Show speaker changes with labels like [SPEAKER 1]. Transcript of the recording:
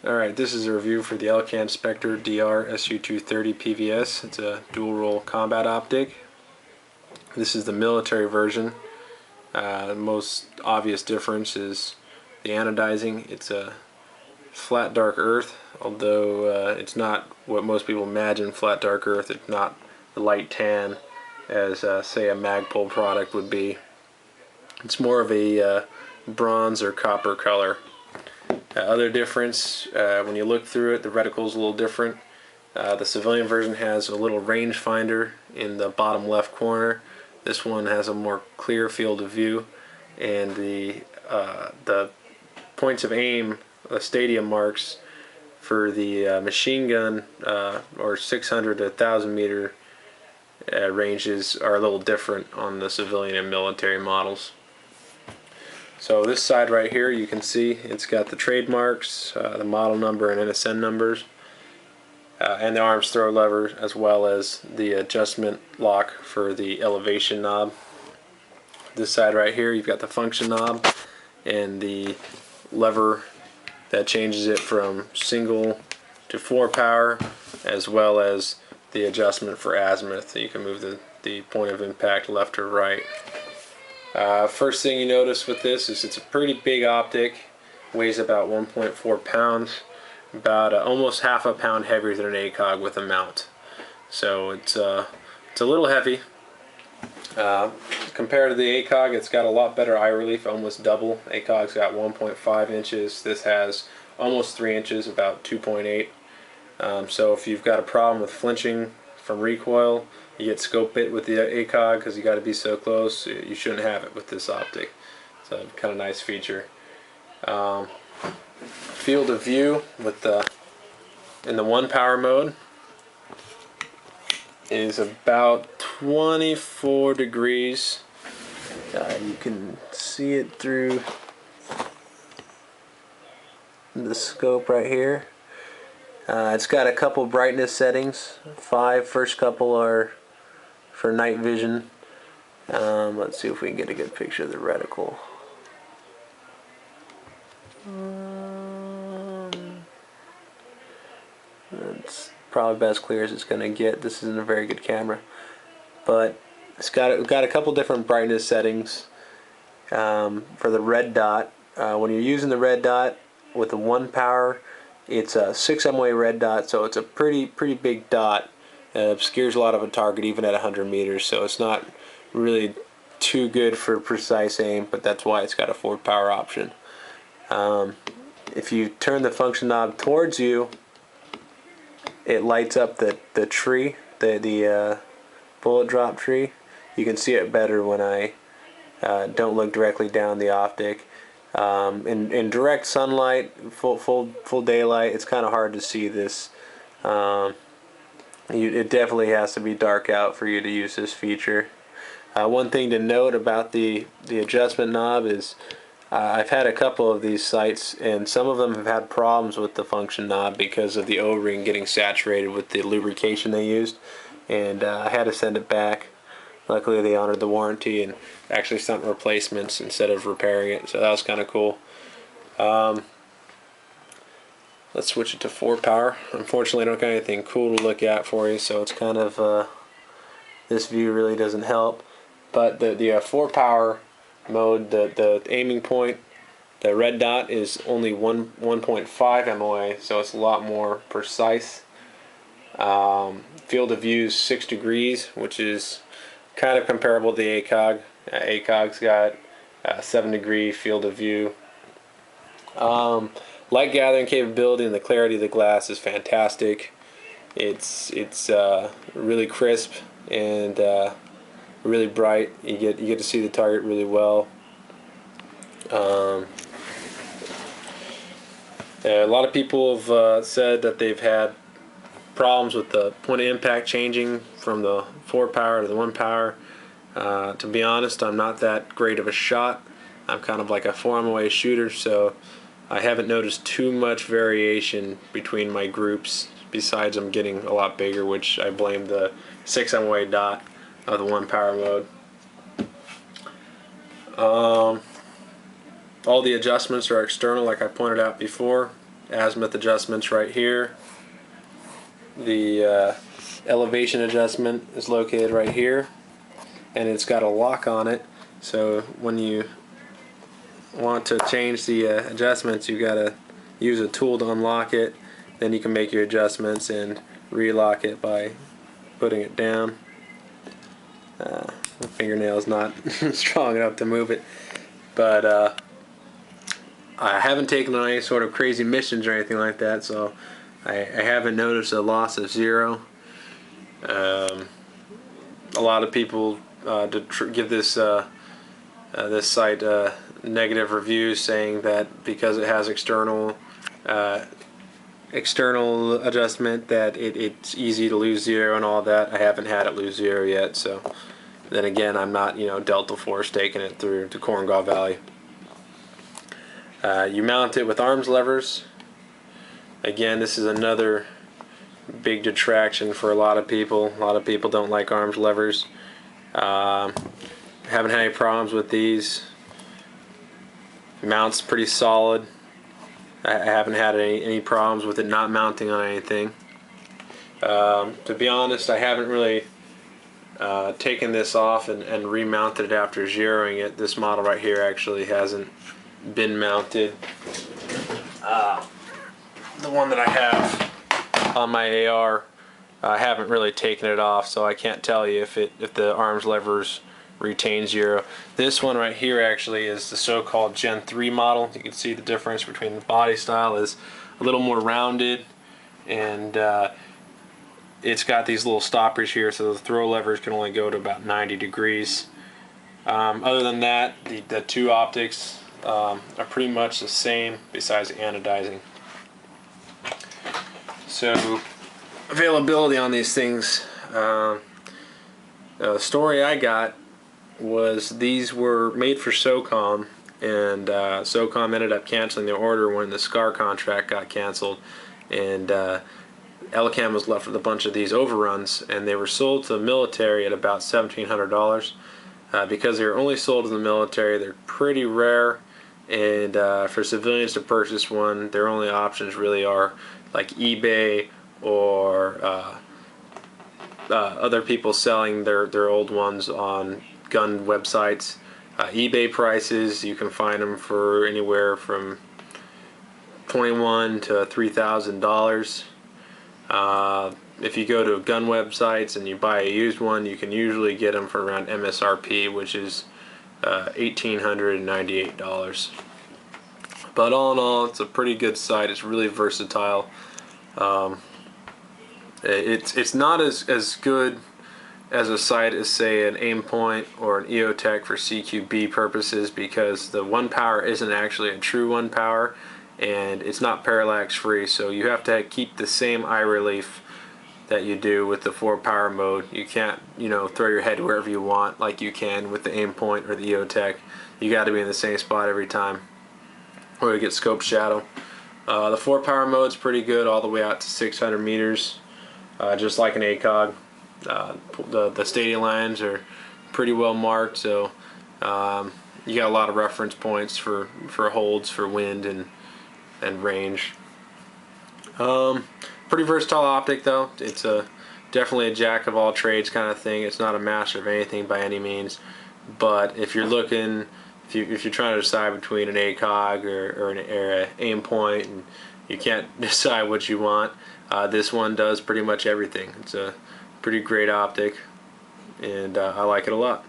[SPEAKER 1] Alright, this is a review for the Elcan Specter DR SU-230 PVS. It's a dual roll combat optic. This is the military version. The most obvious difference is the anodizing. It's a flat dark earth, although it's not what most people imagine flat dark earth. It's not the light tan as say a Magpul product would be. It's more of a bronze or copper color. Other difference, when you look through it, the reticle is a little different. The civilian version has a little rangefinder in the bottom left corner. This one has a more clear field of view, and the points of aim, stadium marks for the machine gun or 600 to 1,000 meter ranges are a little different on the civilian and military models. So this side right here, you can see it's got the trademarks, the model number and NSN numbers, and the arms throw lever, as well as the adjustment lock for the elevation knob. This side right here, you've got the function knob and the lever that changes it from single to 4 power, as well as the adjustment for azimuth, so you can move the point of impact left or right. First thing you notice with this is it's a pretty big optic, weighs about 1.4 pounds, about almost half a pound heavier than an ACOG with a mount. So it's a little heavy. Compared to the ACOG, it's got a lot better eye relief, almost double. ACOG's got 1.5 inches. This has almost 3 inches, about 2.8. So if you've got a problem with flinching from recoil, you get scope it with the ACOG because you got to be so close. You shouldn't have it with this optic. It's a kind of nice feature. Field of view with in the 1 power mode is about 24 degrees. You can see it through the scope right here. It's got a couple brightness settings. 5, first couple are for night vision. Let's see if we can get a good picture of the reticle. It's probably about as clear as it's going to get. This isn't a very good camera, but it's got a couple different brightness settings. For the red dot, when you're using the red dot with the 1 power, it's a 6 MOA red dot, so it's a pretty big dot. It obscures a lot of a target even at 100 meters, so it's not really too good for precise aim, but that's why it's got a 4 power option. If you turn the function knob towards you, it lights up the tree, the bullet drop tree. You can see it better when I don't look directly down the optic. In direct sunlight, full daylight, it's kind of hard to see this. It definitely has to be dark out for you to use this feature. One thing to note about the adjustment knob is I've had a couple of these sites, and some of them have had problems with the function knob because of the O-ring getting saturated with the lubrication they used, and I had to send it back. Luckily they honored the warranty and actually sent replacements instead of repairing it, so that was kind of cool. Let's switch it to 4 power. Unfortunately I don't got anything cool to look at for you, so it's kind of this view really doesn't help. But the 4 power mode, the aiming point, the red dot is only 1.5 MOA, so it's a lot more precise. Field of view is 6 degrees, which is kind of comparable to the ACOG. ACOG's got 7 degree field of view. Light gathering capability and the clarity of the glass is fantastic. It's really crisp and really bright. You get to see the target really well. A lot of people have said that they've had problems with the point of impact changing from the 4 power to the 1 power. To be honest, I'm not that great of a shot. I'm kind of like a 4 MOA shooter, so I haven't noticed too much variation between my groups, besides I'm getting a lot bigger, which I blame the 6 MOA dot of the 1 power mode. All the adjustments are external, like I pointed out before. azimuth adjustments right here. The elevation adjustment is located right here, and it's got a lock on it, so when you want to change the adjustments, you gotta use a tool to unlock it. Then you can make your adjustments and relock it by putting it down. The fingernail is not strong enough to move it, but I haven't taken on any sort of crazy missions or anything like that, so I haven't noticed a loss of zero. A lot of people give this this site negative reviews, saying that because it has external adjustment that it's easy to lose zero and all that. I haven't had it lose zero yet, so then again, I'm not Delta Force taking it through to Korengal Valley. You mount it with arms levers. Again, this is another big detraction for a lot of people. A lot of people don't like arms levers. Haven't had any problems with these. Mounts pretty solid. I haven't had any problems with it not mounting on anything. To be honest, I haven't really taken this off and remounted it after zeroing it. This model right here actually hasn't been mounted. The one that I have on my AR, I haven't really taken it off, so I can't tell you if the arms levers retain zero. This one right here actually is the so-called Gen 3 model. You can see the difference between the body style is a little more rounded, and it's got these little stoppers here, so the throw levers can only go to about 90 degrees. Other than that, the two optics are pretty much the same, besides the anodizing. So availability on these things, the story I got was these were made for SOCOM, and SOCOM ended up canceling the order when the SCAR contract got canceled, and Elcan was left with a bunch of these overruns, and they were sold to the military at about $1,700. Because they're only sold to the military, they're pretty rare, and for civilians to purchase one, their only options really are like eBay or other people selling their old ones on gun websites. eBay prices, you can find them for anywhere from $21,000 to $3,000. If you go to gun websites and you buy a used one, you can usually get them for around MSRP, which is $1,898. But all in all, it's a pretty good sight. It's really versatile. It's not as good as a sight as, say, an Aimpoint or an EOTech for CQB purposes, because the 1-power isn't actually a true 1-power, and it's not parallax free, so you have to keep the same eye relief that you do with the 4-power mode. You can't throw your head wherever you want like you can with the Aimpoint or the EOTech. You got to be in the same spot every time, or you get scope shadow. The 4-power mode's pretty good all the way out to 600 meters, just like an ACOG. The stadium lines are pretty well marked, so you got a lot of reference points for holds for wind and range. Pretty versatile optic though. It's definitely a jack of all trades kind of thing. It's not a master of anything by any means, but if you're looking, if you're trying to decide between an ACOG or an Aimpoint and you can't decide what you want, this one does pretty much everything. It's a pretty great optic, and I like it a lot.